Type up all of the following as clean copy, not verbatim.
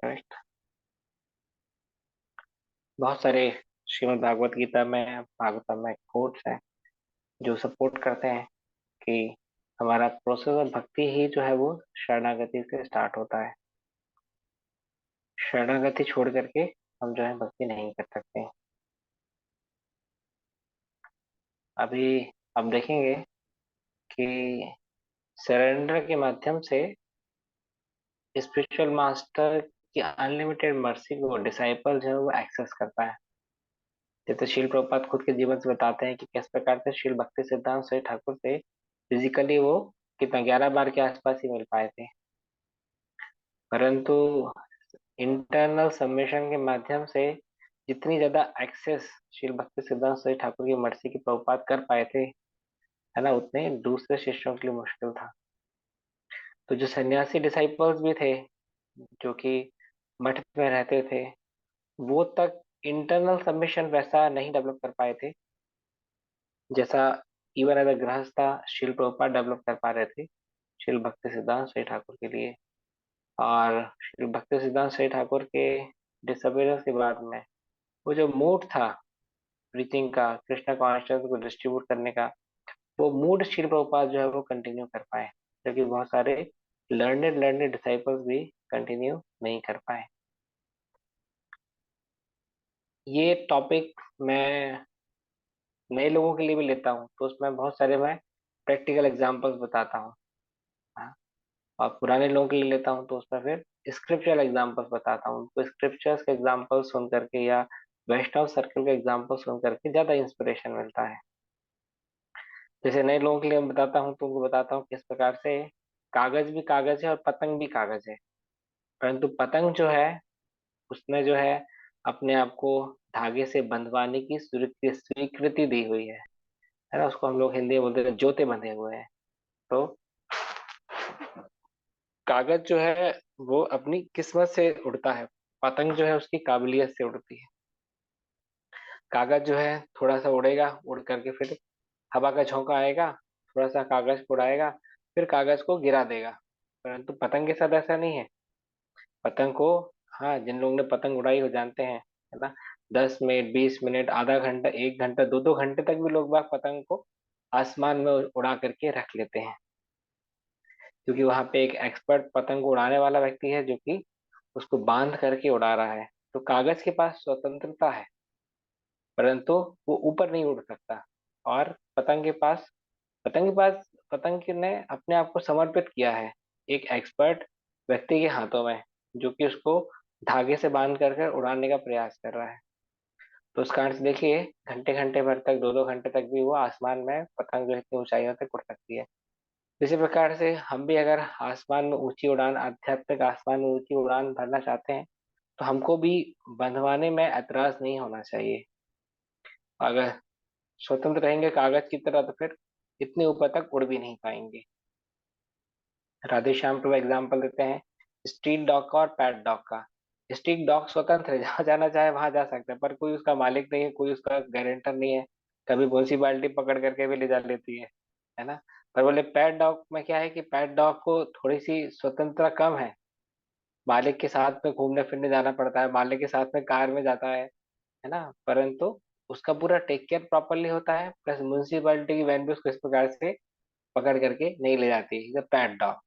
Correct. बहुत सारे श्रीमद् भागवत गीता में भागवतम में कोट्स हैं जो सपोर्ट करते हैं कि हमारा प्रोसेस ऑफ भक्ति ही जो है वो शरणागति से स्टार्ट होता है। शरणागति छोड़ करके हम जो है भक्ति नहीं कर सकते। अभी हम देखेंगे कि सरेंडर के माध्यम से स्पिरिचुअल मास्टर की अनलिमिटेड मर्सी को डिसाइपल जो है वो एक्सेस करता है। जैसे श्रील प्रभुपाद खुद के जीवन से बताते हैं कि किस प्रकार से श्रील भक्ति सिद्धांत से ठाकुर से फिजिकली वो कितना 11 बार के आसपास ही मिल पाए थे, परंतु इंटरनल सबमिशन के माध्यम से जितनी ज्यादा एक्सेस श्रील भक्ति सिद्धांत से ठाकुर की मर्जी की प्रभुपाद कर पाए थे, है ना, उतने दूसरे शिष्यों के लिए मुश्किल था। तो जो सन्यासी डिसाइपल्स भी थे जो कि मठ में रहते थे, वो तक इंटरनल सबमिशन वैसा नहीं डेवलप कर पाए थे जैसा इवन एज अ गृहस्था शिल प्रभुपाद डेवलप कर पा रहे थे शिल भक्ति सिद्धांत श्री ठाकुर के लिए। और शिल भक्ति सिद्धांत श्री ठाकुर के डिसअपियरेंस के बाद में वो जो मूड था प्रीचिंग का, कृष्णा कॉन्शियस को डिस्ट्रीब्यूट करने का, वो मूड शिल प्रभुपाद जो है वो कंटिन्यू कर पाए, जबकि बहुत सारे लर्नेड लर्नेड डिसाइपल्स भी कंटिन्यू नहीं कर पाए। ये टॉपिक मैं नए लोगों के लिए भी लेता हूँ तो उसमें बहुत सारे मैं प्रैक्टिकल एग्जांपल्स बताता हूँ। हाँ, और पुराने लोगों के लिए लेता हूँ तो उसमें फिर स्क्रिप्चुरल एग्जांपल्स बताता हूँ। तो स्क्रिप्चर्स के एग्जांपल सुन करके या वैष्णव सर्कल के एग्जांपल सुन करके ज्यादा इंस्पिरेशन मिलता है। जैसे नए लोगों के लिए मैं बताता हूँ तो उनको बताता हूँ किस प्रकार से कागज भी कागज है और पतंग भी कागज है, परंतु पतंग जो है उसने जो है अपने आप को धागे से बंधवाने की स्वीकृति स्वीकृति दी हुई है ना। उसको हम लोग हिंदी में बोलते हैं जोते बंधे हुए हैं। तो कागज जो है वो अपनी किस्मत से उड़ता है, पतंग जो है उसकी काबिलियत से उड़ती है। कागज जो है थोड़ा सा उड़ेगा, उड़ करके फिर हवा का झोंका आएगा, थोड़ा सा कागज को उड़ाएगा, फिर कागज को गिरा देगा। परंतु पतंग के साथ ऐसा नहीं है। पतंग को, हाँ, जिन लोगों ने पतंग उड़ाई हो जानते हैं, है ना, 10 मिनट 20 मिनट आधा घंटा 1 घंटा 2-2 घंटे तक भी लोग बाग पतंग को आसमान में उड़ा करके रख लेते हैं, क्योंकि वहां पे एक एक्सपर्ट पतंग को उड़ाने वाला व्यक्ति है जो कि उसको बांध करके उड़ा रहा है। तो कागज के पास स्वतंत्रता है, परंतु वो ऊपर नहीं उड़ सकता। और पतंग ने अपने आप को समर्पित किया है एक एक्सपर्ट व्यक्ति के हाथों में, जो कि उसको धागे से बांध कर उड़ाने का प्रयास कर रहा है। तो उस कारण से देखिए घंटे घंटे भर तक 2-2 घंटे तक भी वो आसमान में पतंग जो इतनी ऊंचाइयों तक उड़ सकती है। इसी प्रकार से हम भी अगर आसमान में ऊंची उड़ान, आध्यात्मिक आसमान में ऊंची उड़ान भरना चाहते हैं तो हमको भी बंधवाने में ऐतराज नहीं होना चाहिए। अगर स्वतंत्र रहेंगे कागज की तरह तो फिर इतने ऊपर तक उड़ भी नहीं पाएंगे। राधे श्याम प्रभु एग्जाम्पल देते हैं स्ट्रीट डॉग का और पैट डॉग का। स्ट्रीट डॉग स्वतंत्र है, जहां जाना चाहे वहां जा सकता है, पर कोई उसका मालिक नहीं है, कोई उसका गारंटर नहीं है। कभी म्यूनसिपालिटी पकड़ करके भी ले जा लेती है ना। पर बोले पैट डॉग में क्या है कि पैट डॉग को थोड़ी सी स्वतंत्रता कम है। मालिक के साथ में घूमने फिरने जाना पड़ता है, मालिक के साथ में कार में जाता है ना, परंतु उसका पूरा टेक केयर प्रॉपरली होता है, प्लस म्यूनसिपालिटी की वैन भी उसको इस प्रकार से पकड़ करके नहीं ले जाती है पैट डॉग।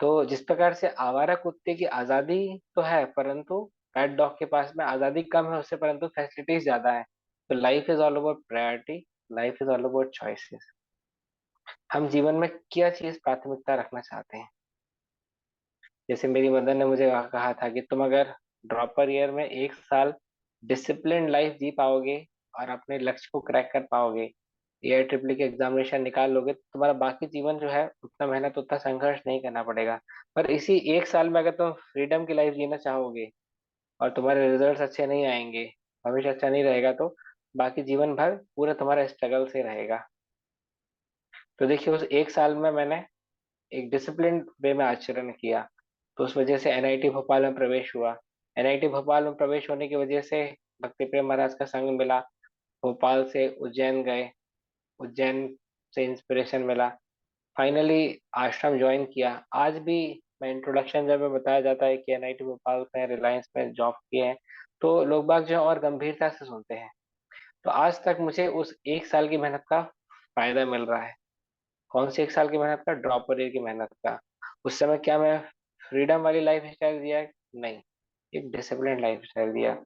तो जिस प्रकार से आवारा कुत्ते की आजादी तो है, परंतु पेट डॉग के पास में आजादी कम है उससे, परंतु फैसिलिटीज ज्यादा है। तो life is all about priority, life is all about choices. हम जीवन में क्या चीज प्राथमिकता रखना चाहते हैं। जैसे मेरी मदर ने मुझे कहा था कि तुम अगर ड्रॉपर ईयर में 1 साल डिसिप्लिन लाइफ जी पाओगे और अपने लक्ष्य को क्रैक कर पाओगे, एआई ट्रिपल के एग्जामिनेशन निकाल लोगे, तो तुम्हारा बाकी जीवन जो है उतना मेहनत उतना संघर्ष नहीं करना पड़ेगा। पर इसी 1 साल में अगर तुम फ्रीडम की लाइफ जीना चाहोगे और तुम्हारे रिजल्ट्स अच्छे नहीं आएंगे, भविष्य अच्छा नहीं रहेगा, तो बाकी जीवन भर पूरा तुम्हारा स्ट्रगल से रहेगा। तो देखिए उस 1 साल में मैंने एक डिसिप्लिन वे में आचरण किया, तो उस वजह से एनआईटी भोपाल में प्रवेश हुआ। एनआईटी भोपाल में प्रवेश होने की वजह से भक्ति प्रेम महाराज का संग मिला। भोपाल से उज्जैन गए, उज्जैन से इंस्पिरेशन मिला, फाइनली आश्रम ज्वाइन किया। आज भी मैं इंट्रोडक्शन जब मैं बताया जाता है कि एनआईटी भोपाल में, रिलायंस में जॉब किए हैं, तो लोग बाग जो है और गंभीरता से सुनते हैं। तो आज तक मुझे उस एक साल की मेहनत का फायदा मिल रहा है। कौन सी एक साल की मेहनत का? ड्रॉप ईयर की मेहनत का। उस समय क्या मैं फ्रीडम वाली लाइफ स्टाइल दिया? नहीं, एक डिसिप्लिन लाइफ स्टाइल दिया।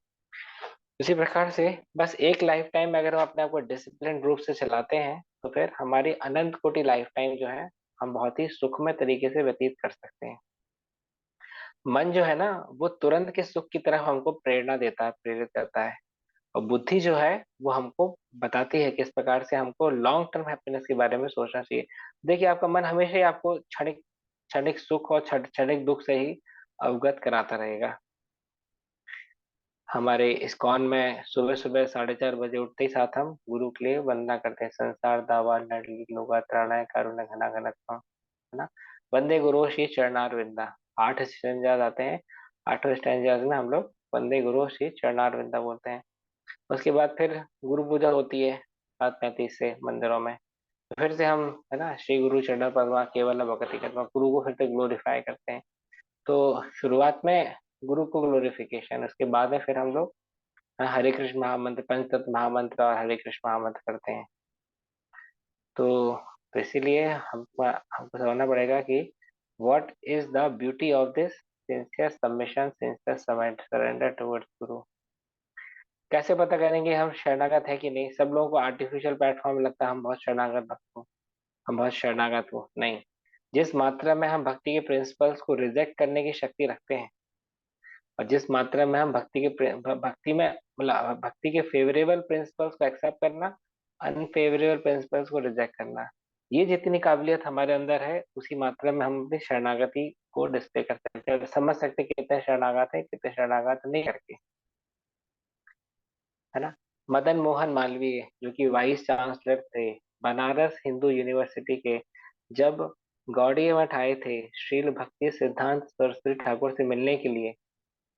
उसी प्रकार से बस एक लाइफ टाइम में अगर हम अपने आप को डिसिप्लिन रूप से चलाते हैं, तो फिर हमारी अनंत कोटि लाइफ टाइम जो है हम बहुत ही सुखमय तरीके से व्यतीत कर सकते हैं। मन जो है ना, वो तुरंत के सुख की तरफ हमको प्रेरणा देता है, प्रेरित करता है। और बुद्धि जो है वो हमको बताती है किस प्रकार से हमको लॉन्ग टर्म हैप्पीनेस के बारे में सोचना चाहिए। देखिए, आपका मन हमेशा ही आपको क्षणिक क्षणिक सुख और क्षणिक दुख से ही अवगत कराता रहेगा। हमारे इस्कॉन में सुबह सुबह 4:30 बजे उठते ही साथ हम गुरु के लिए वंदना करते हैं। संसार दावा नडली लोगा त्राणाय करुण घना घनत्व, है ना। वंदे गुरु श्री चरणार विंदा। 8 स्टैंजाज आते हैं। 8 स्टैंजाज में हम लोग वंदे गुरु श्री चरणार विंदा बोलते हैं। उसके बाद फिर गुरु पूजा होती है 7:35 से मंदिरों में। तो फिर से हम, है ना, श्री गुरु चरण पद्मा केवल भगति करवा, गुरु को फिर से ग्लोरीफाई करते हैं। तो शुरुआत में गुरु को ग्लोरिफिकेशन, उसके बाद में फिर हम लोग हरे कृष्ण महामंत्र, पंचतत्व महामंत्र और हरे कृष्ण महामंत्र करते हैं। तो इसीलिए हमको हमको समझना पड़ेगा कि what is the beauty of this sincere submission, sincere surrender towards गुरु। कैसे पता करेंगे हम शरणागत है कि नहीं? सब लोगों को आर्टिफिशियल प्लेटफॉर्म लगता है हम बहुत शरणागत भक्त हो, हम बहुत शरणागत हो, नहीं। जिस मात्रा में हम भक्ति के प्रिंसिपल्स को रिजेक्ट करने की शक्ति रखते हैं, और जिस मात्रा में हम भक्ति में मतलब भक्ति के फेवरेबल प्रिंसिपल्स को एक्सेप्ट करना, अनफेवरेबल प्रिंसिपल्स को रिजेक्ट करना, ये जितनी काबिलियत हमारे अंदर है, उसी मात्रा में हम अपनी शरणागति को डिस्प्ले कर सकते हैं, समझ सकते हैं कितने शरणागत है, कितने शरणागत नहीं करके, है ना। मदन मोहन मालवीय जो कि वाइस चांसलर थे बनारस हिंदू यूनिवर्सिटी के, जब गौड़ीय मठ आए थे श्रील भक्ति सिद्धांत सरस्वती ठाकुर से मिलने के लिए,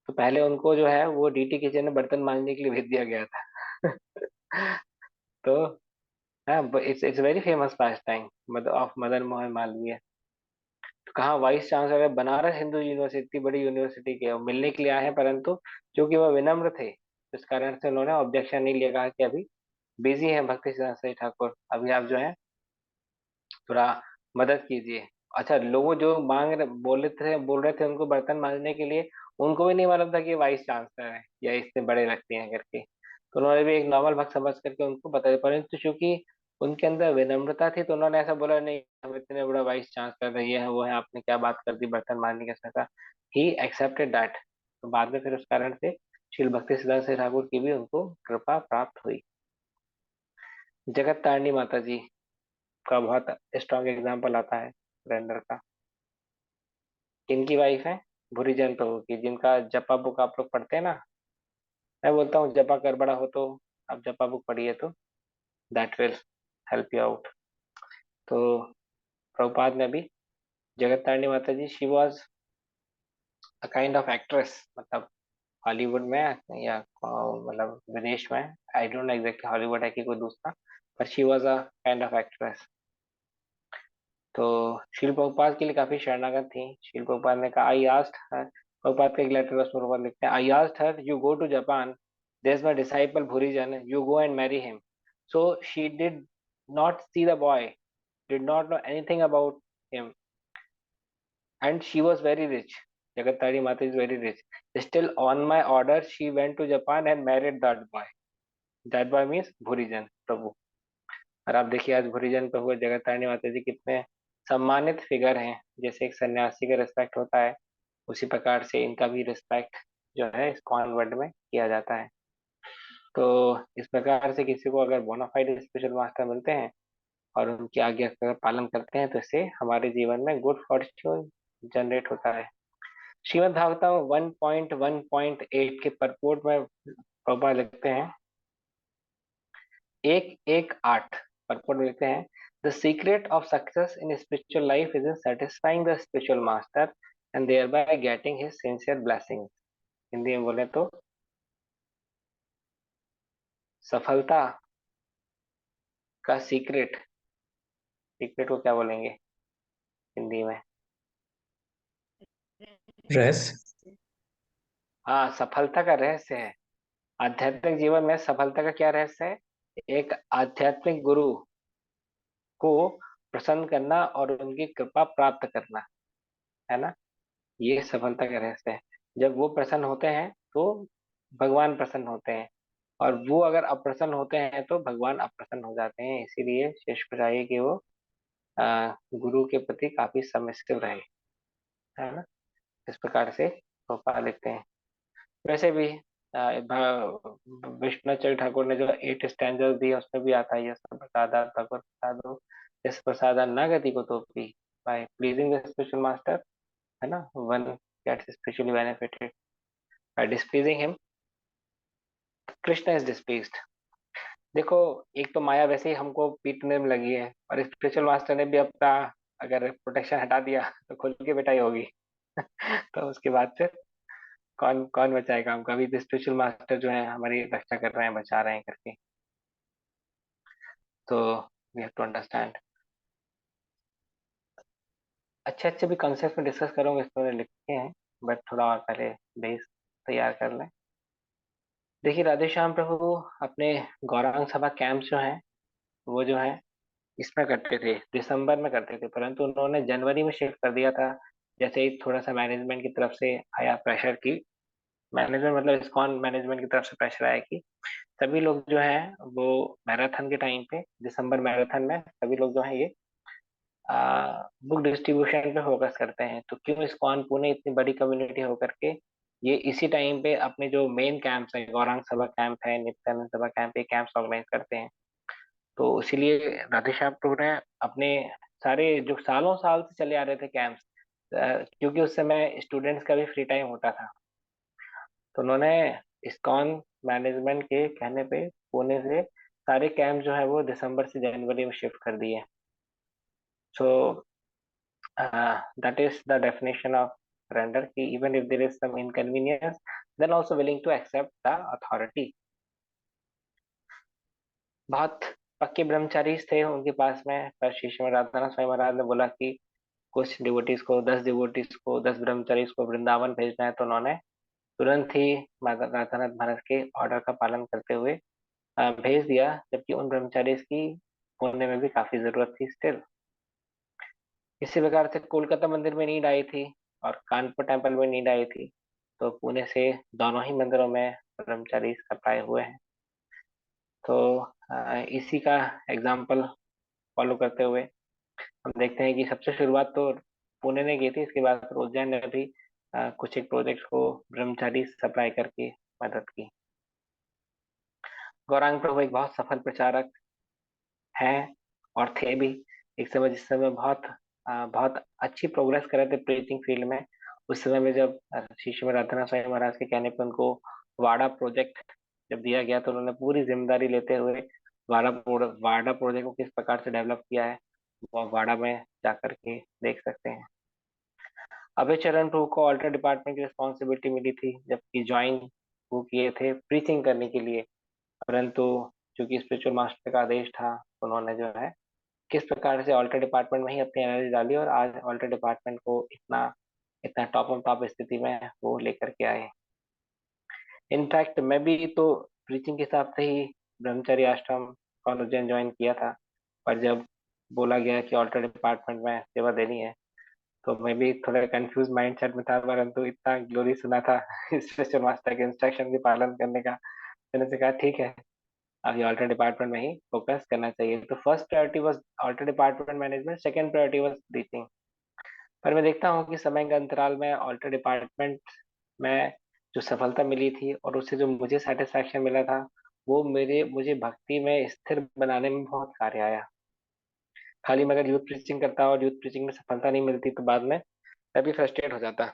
तो पहले उनको जो है वो डीटी किचन में बर्तन मांजने के लिए भेज दिया गया था। तो हाँ, it's it's very famous pass time of Madan Mohan Malviya. तो कहाँ वाइस चांसलर है बनारस हिंदू यूनिवर्सिटी, बड़ी यूनिवर्सिटी के, वो मिलने के लिए आए हैं, परंतु क्योंकि वह विनम्र थे, इस कारण से उन्होंने ऑब्जेक्शन नहीं लिया, कहा कि अभी बिजी है भक्ति सिद्धांत सही ठाकुर, अभी आप जो है थोड़ा मदद कीजिए। अच्छा, लोग जो बोल रहे थे उनको बर्तन मांजने के लिए, उनको भी नहीं मालूम था कि वाइस चांसलर है या इससे बड़े लगते हैं करके। तो उन्होंने भी एक नॉर्मल भक्त समझ करके उनको बताया, परंतु चूंकि उनके अंदर विनम्रता थी, तो उन्होंने ऐसा बोला नहीं, हम इतने बड़ा वाइस चांसलर है, ये है वो है, आपने क्या बात कर दी बर्तन मांजने के साथ। He accepted that. तो बाद में फिर उस कारण से श्री भक्ति सिद्धांत ठाकुर की भी उनको कृपा प्राप्त हुई। जगत तारिणी माता जी का बहुत स्ट्रांग एग्जाम्पल आता है सरेंडर का। किनकी वाइफ है? भूरीजन प्रभु की, जिनका जपा बुक आप लोग पढ़ते हैं ना। मैं बोलता हूँ जपा कर बड़ा हो, तो आप जपा बुक पढ़िए, तो that will help you out. तो प्रभुपाद में भी Jagat Tarini Mata ji, she was a kind of actress, मतलब हॉलीवुड में या मतलब विदेश में, I don't know exactly Hollywood है कि कोई दूसरा, पर she was a kind of actress. तो शिल प्रभुपाद के लिए काफी शरणागत थी। शिल प्रभुपाद ने कहा, आई आस्क्ड हर, प्रभुपाद का एक लेटर उसमें प्रभुपाद लिखते हैं, I asked her you go to Japan, there is my disciple Bhurijan, you go and marry him. So she did not see the boy, did not know anything about him, and she was very rich. Jagat Tari Mata is very rich. Still on my order she went to Japan and married that boy. That boy means भूरीजन प्रभु। और आप देखिए आज भूरीजन प्रभु और जगत तारिणी माता जी कितने सम्मानित figure हैं। जैसे एक सन्यासी का रिस्पेक्ट होता है, उसी प्रकार से इनका भी रिस्पेक्ट जो है इस्कॉन वर्ल्ड में किया जाता है। तो इस प्रकार से किसी को अगर बोनाफाइड स्पिरिचुअल मास्टर मिलते हैं और उनकी आज्ञा का पालन करते हैं, तो इससे हमारे जीवन में गुड फॉर्च्यून जनरेट होता है। श्रीमद् भागवतम 1.1.8 के परपोर्ट में प्रभुपाद लिखते हैं, 1:1:8 परपोर्ट में लिखते हैं, the secret of success in spiritual life is in satisfying the spiritual master and thereby getting his sincere blessing. Hindi में बोले तो सफलता का सीक्रेट, सीक्रेट को क्या बोलेंगे हिंदी में? रहस्य। हाँ, सफलता का रहस्य है। आध्यात्मिक जीवन में सफलता का क्या रहस्य है? एक आध्यात्मिक गुरु को प्रसन्न करना और उनकी कृपा प्राप्त करना, है ना। ये सफलता का रहस्य है। जब वो प्रसन्न होते हैं तो भगवान प्रसन्न होते हैं, और वो अगर अप्रसन्न होते हैं तो भगवान अप्रसन्न हो जाते हैं। इसीलिए शिष्य को चाहिए कि वो गुरु के प्रति काफी सबमिसिव रहे, है ना। इस प्रकार से गोपाल लिखते हैं। वैसे भी विश्वनाथ ठाकुर ने जो 8 स्टैंजर्स दिए उसमें भी आता है, यस प्रसाद भगवत प्रसादो, यस प्रसाद न गति को तो by pleasing the spiritual master, है ना, one gets spiritually benefited. By displeasing him Krishna is displeased. देखो, एक तो माया वैसे ही हमको पीटने में लगी है, और स्पिरिचुअल मास्टर ने भी अपना अगर प्रोटेक्शन हटा दिया तो खुल के पिटाई होगी। तो उसके बाद फिर कौन कौन बचाएगा हमको? अभी तो स्पिरिचुअल मास्टर जो है हमारी रक्षा कर रहे हैं, बचा रहे हैं करके। तो वी हैव टू अंडरस्टैंड। अच्छे अच्छे भी कॉन्सेप्ट में डिस्कस करूंगा, इसमें लिखे हैं, बट थोड़ा और पहले बेस तैयार कर लें। देखिए, राधे श्याम प्रभु अपने गौरांग सभा कैंप जो है वो जो है इसमें करते थे, दिसंबर में करते थे, परंतु उन्होंने जनवरी में शिफ्ट कर दिया था। जैसे ही थोड़ा सा मैनेजमेंट की तरफ से आया प्रेशर की, मैनेजमेंट मतलब इस्कॉन मैनेजमेंट की तरफ से प्रेशर आया कि सभी लोग जो हैं वो मैराथन के टाइम पे, दिसंबर मैराथन में सभी लोग जो हैं ये बुक डिस्ट्रीब्यूशन पे फोकस करते हैं, तो क्यों इस्कॉन पुणे इतनी बड़ी कम्युनिटी होकर के ये इसी टाइम पे अपने जो मेन कैंप्स हैं, गौरांग सभा कैंप है, नित्यानंद सभा कैंप, ये कैंप्स ऑर्गेनाइज करते हैं। तो इसीलिए राधेश्याम प्रभु ने अपने सारे जो सालों साल से चले आ रहे थे कैंप्स, क्योंकि उस समय स्टूडेंट्स का भी फ्री टाइम होता था, तो उन्होंने इस्कॉन मैनेजमेंट के कहने पे पुणे से सारे कैंप जो है वो दिसंबर से जनवरी में शिफ्ट कर दिए। सो that is the definition of surrender, कि even if there is some inconvenience, then also willing to accept the authority। बहुत पक्के ब्रह्मचारी थे उनके पास में, पर श्री श्रीमद राधानाथ स्वामी महाराज ने बोला कि कुछ डिवोटीज को, 10 डिवोटीज को, 10 ब्रह्मचारीज को वृंदावन भेजना है, तो उन्होंने तुरंत ही माता राधानाथ महाराज के ऑर्डर का पालन करते हुए भेज दिया, जबकि उन ब्रह्मचारीज की पुणे में भी काफी जरूरत थी स्टिल। इसी प्रकार से कोलकाता मंदिर में नीड आई थी और कानपुर टेम्पल में नीड आई थी, तो पुणे से दोनों ही मंदिरों में ब्रह्मचारी सप्लाई हुए हैं। तो इसी का एग्जाम्पल फॉलो करते हुए हम देखते हैं कि सबसे शुरुआत तो पुणे ने की थी, इसके बाद फिर उज्जैन ने भी कुछ एक प्रोजेक्ट को ब्रह्मचारी सप्लाई करके मदद की। गौरांग प्रभु एक बहुत सफल प्रचारक हैं और थे भी। एक समय जिस समय बहुत अच्छी प्रोग्रेस कर रहे थे प्रीचिंग फील्ड में, उस समय में जब श्री श्रीमद राधानाथ स्वामी महाराज के कहने पर उनको वाड़ा प्रोजेक्ट जब दिया गया, तो उन्होंने पूरी जिम्मेदारी लेते हुए वाड़ा प्रोजेक्ट को किस प्रकार से डेवलप किया है वो वाड़ा में जाकर के देख सकते हैं। अभय चरण प्रभु को ऑल्टर डिपार्टमेंट की रिस्पॉन्सिबिलिटी मिली थी, जबकि ज्वाइन वो किए थे प्रीचिंग करने के लिए, परंतु चूंकि स्पिरिचुअल मास्टर का आदेश था, तो उन्होंने जो है किस प्रकार से ऑल्टर डिपार्टमेंट में ही अपनी एनर्जी डाली, और आज ऑल्टर डिपार्टमेंट को इतना इतना टॉप ऑन टॉप स्थिति में वो लेकर के आए। इनफैक्ट मैं भी तो प्रीचिंग के हिसाब से ही ब्रह्मचर्य आश्रम कॉलेज ज्वाइन किया था, पर जब बोला गया कि ऑल्टर डिपार्टमेंट में सेवा देनी है, तो मैं भी थोड़ा कंफ्यूज माइंड सेट में था, परंतु इतना ग्लोरी सुना था स्पेशल मास्टर के इंस्ट्रक्शन के पालन करने का, मैंने से कहा ठीक है, अभी ऑल्टर डिपार्टमेंट में ही फोकस करना चाहिए। तो first priority was altar department management, second priority was teaching. पर मैं देखता हूँ कि समय के अंतराल में ऑल्टर डिपार्टमेंट में जो सफलता मिली थी और उससे जो मुझे सेटिस्फैक्शन मिला था, वो मेरे मुझे भक्ति में स्थिर बनाने में बहुत कार्य आया। खाली मैं अगर यूथ प्रीचिंग करता और यूथ प्रीचिंग में सफलता नहीं मिलती तो बाद में मैं भी फ्रस्ट्रेट हो जाता।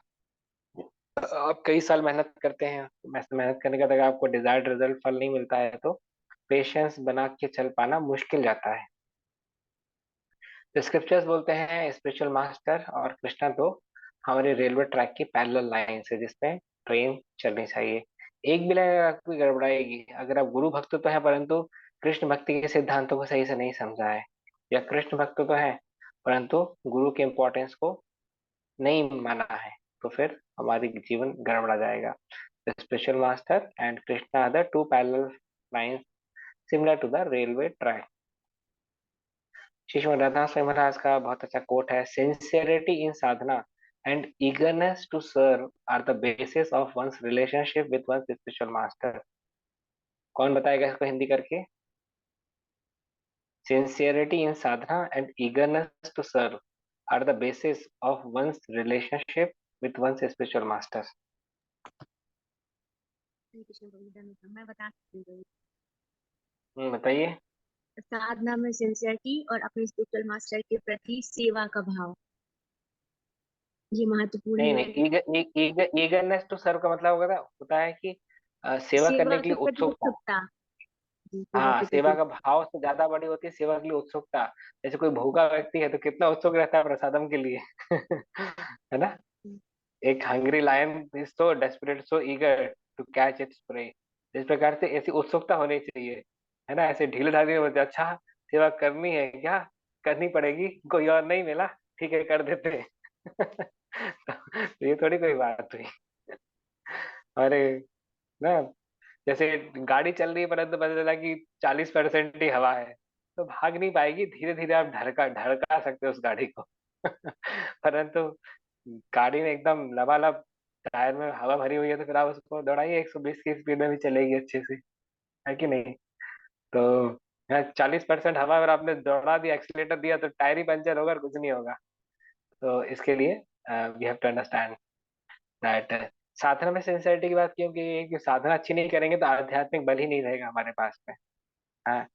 आप कई साल मेहनत करते हैं, मेहनत करने के बाद अगर आपको डिजायर्ड रिजल्ट फल नहीं मिलता है, तो पेशेंस बना के चल पाना मुश्किल जाता है। तो स्क्रिप्चर्स बोलते हैं स्पिरिचुअल मास्टर और कृष्णा तो हमारे रेलवे ट्रैक की पैरेलल लाइन है जिसपे ट्रेन चलनी चाहिए। एक भी लाइन अगर आपकी गड़बड़ाएगी, अगर आप गुरु भक्त तो है परंतु कृष्ण भक्ति के सिद्धांतों को सही से नहीं समझा है, या कृष्ण भक्त तो है परंतु गुरु के इम्पोर्टेंस को नहीं माना है, तो फिर हमारी जीवन गड़बड़ा जाएगा। The spiritual master and Krishna are the two parallel lines similar to the railway track. शिशु राधा स्वामी महाराज का बहुत अच्छा कोट है, sincerity in sadhana and eagerness to serve are the basis of one's relationship with one's spiritual master। कौन बताएगा इसको हिंदी करके? Sincerity in sadhana and eagerness to serve are the basis of one's relationship with one's spiritual master। हरे कृष्ण प्रभु धन्यवाद। मैं बता सकती हूँ। बताइए। साधना में सिंसियरिटी और अपने स्पिरिचुअल मास्टर के प्रति सेवा का भाव, ये महत्वपूर्ण नहीं है। नहीं, ईगरनेस टू सर्व का मतलब होता है कि सेवा करने सेवा के के लिए प्रति उत्सुकता। उत्सुकता। जी, सेवा हाँ, के सेवा प्रति। का भाव से ज्यादा बड़ी होती है सेवा के लिए उत्सुकता। जैसे कोई भूखा व्यक्ति है तो कितना उत्सुक रहता है प्रसादम के लिए है ना? एक hungry lion is so desperate, so eager to catch its prey. इस प्रकार से ऐसी उत्सुकता होनी चाहिए, है ना? ऐसे ढीले ढाले होते, अच्छा सेवा करनी है क्या, करनी पड़ेगी, कोई और नहीं मिला, ठीक है कर देते हैं। तो ये थोड़ी कोई बात हुई। अरे ना, जैसे गाड़ी चल रही है परंतु पता चला कि 40% ही हवा है, तो भाग नहीं पाएगी, धीरे धीरे आप ढड़का ढड़का सकते हो उस गाड़ी को। परंतु गाड़ी में एकदम लबालब टायर में हवा भरी हुई है तो फिर आप उसको दौड़ाइए 120 की स्पीड में भी चलेगी अच्छे से, है कि नहीं? तो 40% हवा अगर आपने दौड़ा दिया, एक्सीलेटर दिया, तो टायर ही पंचर होगा और कुछ नहीं होगा। तो इसके लिए we have to understand that sadhana में सिंसियरिटी की बात क्यों की है कि साधना अच्छी नहीं करेंगे तो आध्यात्मिक बल ही नहीं रहेगा हमारे पास में। हाँ,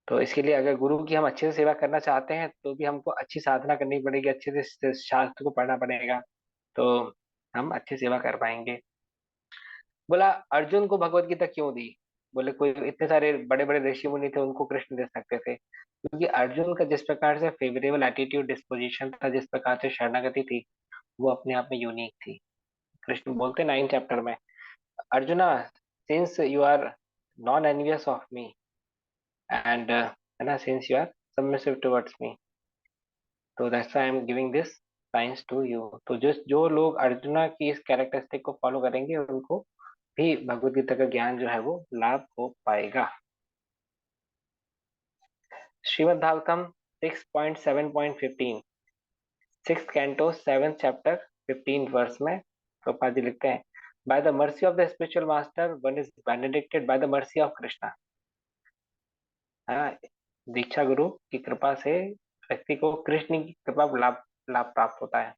तो इसके लिए अगर गुरु की हम अच्छे से सेवा करना चाहते हैं तो भी हमको अच्छी साधना करनी पड़ेगी, अच्छे से शास्त्र को पढ़ना पड़ेगा, तो हम अच्छी सेवा कर पाएंगे। बोला अर्जुन को भगवत गीता क्यों दी? बोले कोई इतने सारे बड़े बड़े ऋषि मुनि थे, उनको कृष्ण दे सकते थे, क्योंकि अर्जुन का जिस प्रकार से फेवरेबल एटीट्यूड डिस्पोजिशन था, जिस प्रकार से शरणागति थी, वो अपने आप में यूनिक थी। कृष्ण बोलते 9 चैप्टर में, Arjuna since you are non envious of me and है ना, since you are submissive towards me, तो that's why I am giving this science to you. तो जिस जो लोग अर्जुना की इस कैरेक्टरिस्टिक को फॉलो करेंगे उनको भी भगवत गीता का ज्ञान जो है वो लाभ हो पाएगा। Shrimad Bhagavatam 6.7.15, 6th canto 7th chapter 15 verse में प्रभुपाद जी लिखते हैं, by the mercy of the spiritual master one is benedicted by the mercy of Krishna. हाँ, दीक्षा गुरु की कृपा से व्यक्ति को कृष्ण की कृपा लाभ लाभ प्राप्त होता है।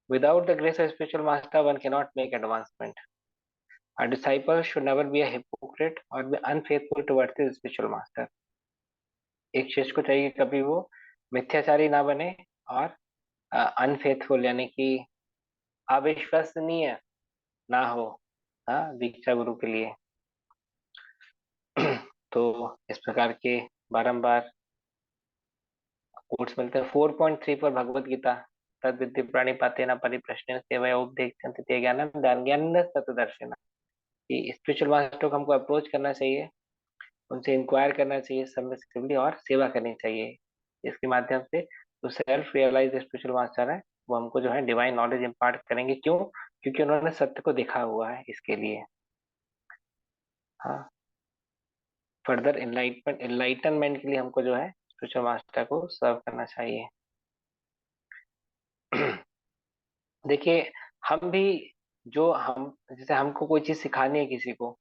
Without the grace of spiritual master one can not make advancement. A disciple should never be a hypocrite or be unfaithful towards his spiritual master। एक शिष्य को चाहिए कभी वो मिथ्याचारी ना बने और अनफेथफुल यानी कि अविश्वसनीय ना हो, हाँ, दीक्षा गुरु के लिए। तो इस प्रकार के बारंबार कोट्स मिलते हैं। 4.3 पर भगवत गीता, तद विद्धि प्रणिपातेन परिप्रश्नेन सेवया उपदेक्ष्यन्ते ते ज्ञानं ज्ञानस्य तत्तदर्शिनः। कि स्पिरिचुअल मास्टर को हमको अप्रोच करना चाहिए, उनसे इंक्वायर करना चाहिए सबमिसिवली और सेवा करनी चाहिए। इसके माध्यम से जो सेल्फ रियलाइज स्पिरिचुअल मास्टर है वो हमको जो है डिवाइन नॉलेज इम्पार्ट करेंगे। क्यों? क्योंकि उन्होंने सत्य को देखा हुआ है इसके लिए। हाँ, फर्दर इनलाइटनमेंट के लिए हमको जो है स्पिरिचुअल मास्टर को सर्व करना चाहिए। देखिए, हम भी जो हम जैसे हमको कोई चीज सिखानी है किसी को,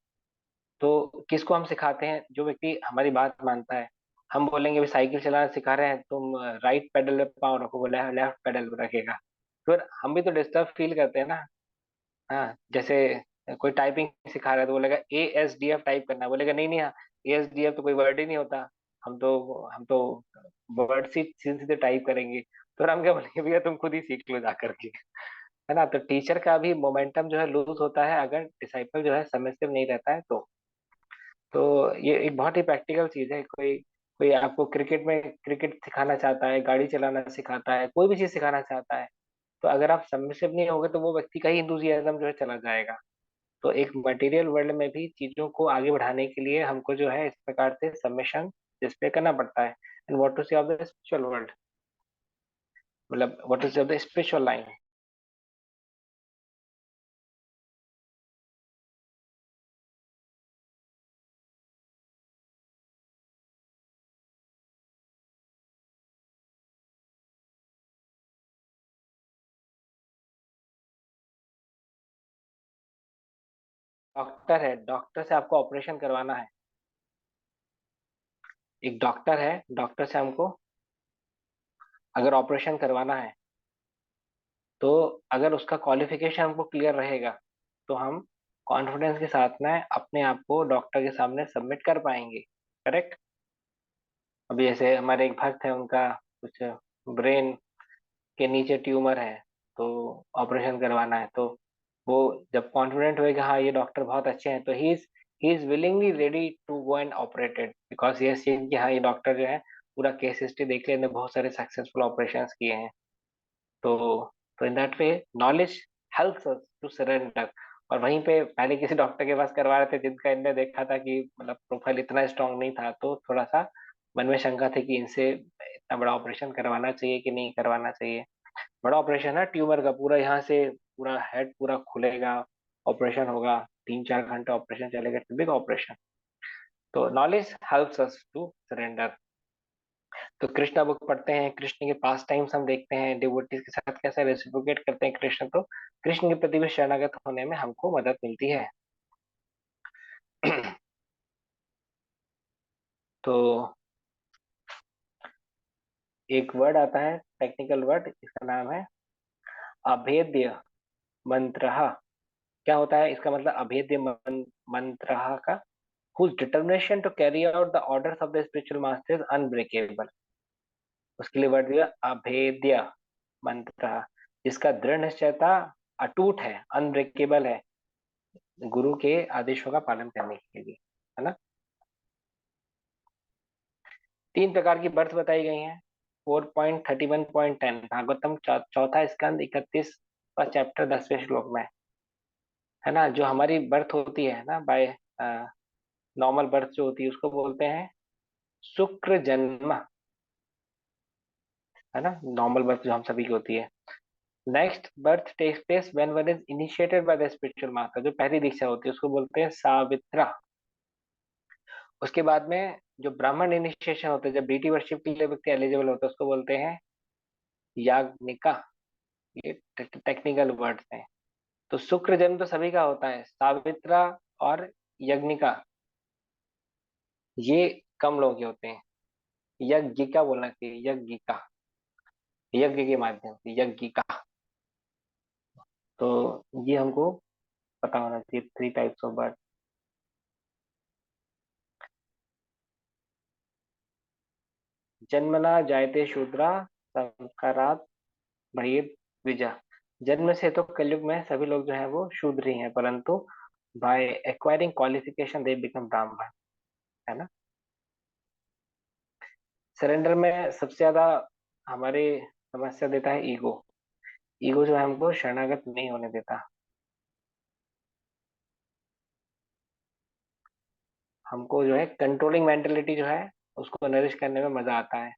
तो किसको हम सिखाते हैं? जो व्यक्ति हमारी बात मानता है। हम बोलेंगे भी साइकिल चलाना सिखा रहे हैं, तुम राइट पेडल पे पाँव रखो, वो लेफ्ट पेडल पे रखेगा, फिर हम भी तो डिस्टर्ब फील करते हैं ना। हाँ, जैसे कोई टाइपिंग सिखा रहा है तो बोलेगा ASDF टाइप करना, बोलेगा नहीं नहीं, हाँ ASDF तो कोई वर्ड ही नहीं होता, हम तो वर्ड सीधे सीधे टाइप करेंगे। तो हम क्या बोलेंगे, भैया तुम खुद ही सीख लो जा करके, है ना? तो टीचर का भी मोमेंटम जो है लूज होता है अगर डिसाइपल जो है सबमिसिव नहीं रहता है तो ये एक बहुत ही प्रैक्टिकल चीज है। कोई कोई आपको क्रिकेट सिखाना चाहता है, गाड़ी चलाना सिखाता है, कोई भी चीज सिखाना चाहता है, तो अगर आप सबमिसिव नहीं होगे तो वो व्यक्ति का ही इंथुजियाज्म जो है चला जाएगा। तो एक मटेरियल वर्ल्ड में भी चीजों को आगे बढ़ाने के लिए हमको जो है इस प्रकार से सबमिशन डिस्प्ले करना पड़ता है। एंड व्हाट टू से ऑफ द स्पिरिचुअल वर्ल्ड, मतलब व्हाट टू से of the spiritual line. Doctor है, डॉक्टर से आपको ऑपरेशन करवाना है। एक डॉक्टर है, डॉक्टर से हमको अगर ऑपरेशन करवाना है, तो अगर उसका क्वालिफिकेशन हमको क्लियर रहेगा, तो हम कॉन्फिडेंस के साथ में अपने आप को डॉक्टर के सामने सबमिट कर पाएंगे। करेक्ट। अभी जैसे हमारे एक भक्त है, उनका कुछ ब्रेन के नीचे ट्यूमर है, तो ऑपरेशन करवाना है, तो वो जब कॉन्फिडेंट हुए कि हाँ ये डॉक्टर बहुत अच्छे हैं, तो he is willingly ready to go and operated, because ये सीन कि हाँ ये डॉक्टर जो है पूरा केस हिस्ट्री देख लेने, बहुत सारे सक्सेसफुल ऑपरेशंस किए हैं। तो तो in that way knowledge helps us to surrender. और वहीं पे पहले किसी डॉक्टर के पास करवा रहे थे जिनका इनने देखा था कि मतलब प्रोफाइल इतना स्ट्रांग नहीं था, तो थोड़ा सा मन में शंका थी कि इनसे इतना बड़ा ऑपरेशन करवाना चाहिए कि नहीं करवाना चाहिए। बड़ा ऑपरेशन है, ट्यूमर का पूरा यहाँ से पूरा हेड पूरा खुलेगा, ऑपरेशन होगा, 3-4 घंटे ऑपरेशन चलेगा, बिग ऑपरेशन। तो knowledge helps us to surrender. तो कृष्णा बुक पढ़ते हैं, कृष्ण के पास टाइम्स हम देखते हैं, डिवोटीज के साथ कैसे रेसिप्रोकेट करते हैं कृष्ण, तो कृष्ण के प्रति भी शरणागत होने में हमको मदद मिलती है। तो एक वर्ड आता है, टेक्निकल वर्ड, इसका नाम है अभेद्य मंत्र। क्या होता है इसका मतलब? अभेद्य मंत्र का whose determination to carry out the orders of the spiritual master is unbreakable। उसके लिए वर्ड दिया अभेद्य मंत्र, जिसका दृढ़ निश्चयता अटूट है, अनब्रेकेबल है, गुरु के आदेशों का पालन करने के लिए, है ना। 3 प्रकार की बर्थ बताई गई हैं। 4.31.10 भागवतम चौथा स्कंद 31वां चैप्टर 10वें श्लोक में, है ना। जो हमारी बर्थ होती है ना, बाय नॉर्मल बर्थ जो होती है उसको बोलते हैं शुक्र जन्म, है ना, नॉर्मल बर्थ जो हम सभी की होती है। Next birth takes place when one is initiated by the spiritual master, जो पहली दीक्षा होती है उसको बोलते हैं सावित्रा। उसके बाद में जो ब्राह्मण इनिशिएशन होता है, जब डीटी वर्शिप के लिए व्यक्ति एलिजिबल होता है, उसको बोलते हैं याग्निका। ये टेक्निकल वर्ड्स हैं। तो शुक्र जन्म तो सभी का होता है, सावित्रा और यज्ञिका ये कम लोग के होते हैं। यज्ञिका बोलना चाहिए, यज्ञिका, यज्ञ के माध्यम से यज्ञिका। तो ये हमको पता होना चाहिए 3 टाइप्स ऑफ बर्थ। जन्मना जायते शूद्रा, संस्कारात भयेद द्विजा। जन्म से तो कलयुग में सभी लोग जो है वो शूद्र ही हैं, परंतु by acquiring qualification they become brahmin, है ना। सरेंडर में सबसे ज्यादा हमारे समस्या देता है ईगो। ईगो जो है हमको शरणागत नहीं होने देता। हमको जो है कंट्रोलिंग मेंटेलिटी जो है उसको नरिश करने में मजा आता है।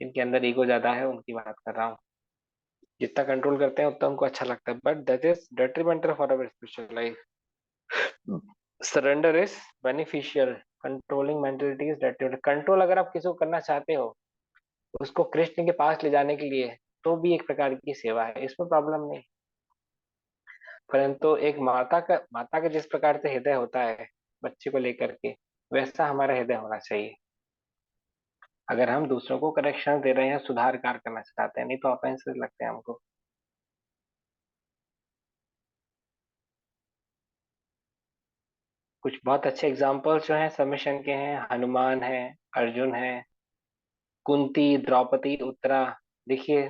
इनके अंदर ईगो ज्यादा है उनकी बात कर रहा हूँ। जितना कंट्रोल करते हैं उतना उनको अच्छा लगता है, but that is detrimental for our spiritual life. Surrender is beneficial, controlling mentality is detrimental. Control अगर आप किसी को करना चाहते हो, उसको कृष्ण के पास ले जाने के लिए, तो भी एक प्रकार की सेवा है, इसमें प्रॉब्लम नहीं। परंतु एक माता का जिस प्रकार से हृदय होता है बच्चे को लेकर के, वैसा हमारा हृदय होना चाहिए। अगर हम दूसरों को करेक्शन दे रहे हैं, सुधार कार्य करना चाहते हैं, नहीं तो ऑफेंसेस लगते हैं हमको। कुछ बहुत अच्छे एग्जाम्पल्स जो हैं सबमिशन के हैं, हनुमान है, अर्जुन है, कुंती, द्रौपदी, उत्तरा। देखिए,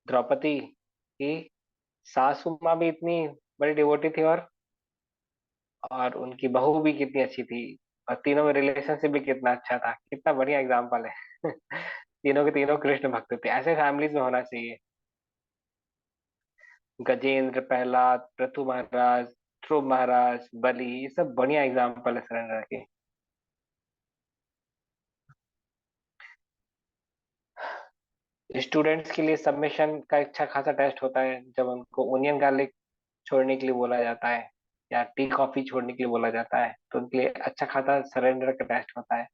द्रौपदी की सासू माँ भी इतनी बड़ी डिवोटी थी, और उनकी बहू भी कितनी अच्छी थी, और तीनों में रिलेशनशिप भी कितना अच्छा था, कितना बढ़िया एग्जाम्पल है। तीनों के तीनों कृष्ण भक्त थे, ऐसे फैमिलीज में होना चाहिए। गजेंद्र, प्रहलाद, पृथु महाराज, ध्रुव महाराज, बलि, ये सब बढ़िया एग्जाम्पल है सरेंडर के। स्टूडेंट्स के लिए सबमिशन का अच्छा खासा टेस्ट होता है, जब उनको ओनियन गार्लिक छोड़ने के लिए बोला जाता है, या टी कॉफी छोड़ने के लिए बोला जाता है, तो उनके लिए अच्छा खासा सरेंडर का टेस्ट होता है।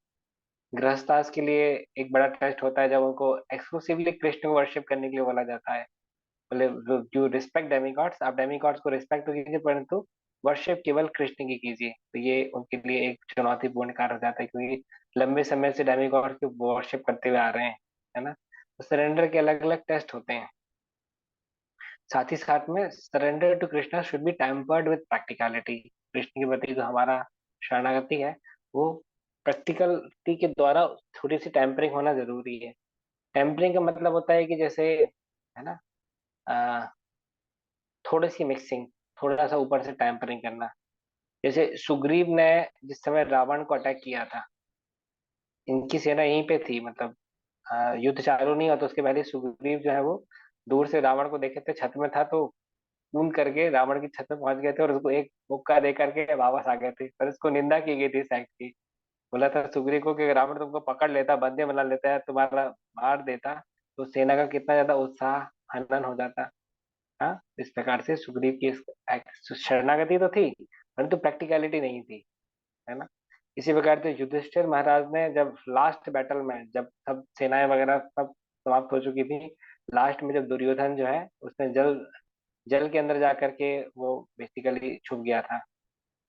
गृहस्थास के लिए एक बड़ा टेस्ट होता है, जब उनको एक्सक्लूसिवली कृष्ण को वर्शिप करने के लिए बोला जाता है, बोले यू रिस्पेक्ट डेमिगॉड्स, आप डेमिगॉड्स को रिस्पेक्ट तो कीजिए परंतु वर्शिप केवल कृष्ण की कीजिए। तो ये उनके लिए एक चुनौतीपूर्ण कार्य हो जाता है, क्योंकि लंबे समय से डेमिगॉड की वर्शिप करते हुए आ रहे हैं, है ना। तो सरेंडर के अलग अलग टेस्ट होते हैं। साथ ही साथ में surrender to Krishna should be tempered with practicality. Krishna के प्रति जो हमारा शरणागति है वो प्रैक्टिकलिटी के द्वारा थोड़ी सी टेम्परिंग होना जरूरी है। टेम्परिंग का मतलब होता है कि जैसे, है ना, थोड़ी सी मिक्सिंग, थोड़ा सा ऊपर से टेम्परिंग करना। जैसे सुग्रीव ने जिस समय रावण को अटैक किया था, इनकी सेना यहीं पे थी, मतलब युद्ध चालू नहीं हुआ तो उसके पहले सुग्रीव जो है वो दूर से रावण को देखे थे, छत में था तो कूद करके रावण की छत पे पहुंच गए थे और उसको एक मुक्का दे करके वापस आ गए थे। पर उसको निंदा की गई थी इस एक्ट की। बोला था सुग्रीव को कि रावण तुमको पकड़ लेता, बंदे बना लेता है, तुम्हारा मार देता, तो सेना का कितना ज्यादा उत्साह हनन हो जाता। हाँ, इस प्रकार से सुग्रीव की शरणागति तो थी परंतु प्रैक्टिकलिटी नहीं थी, है ना। इसी प्रकार से युधिष्ठिर महाराज ने जब लास्ट बैटल में, जब सब सेनाएं वगैरह सब समाप्त हो चुकी थी, लास्ट में जब दुर्योधन जो है उसने जल जल के अंदर जा करके वो बेसिकली छुप गया था,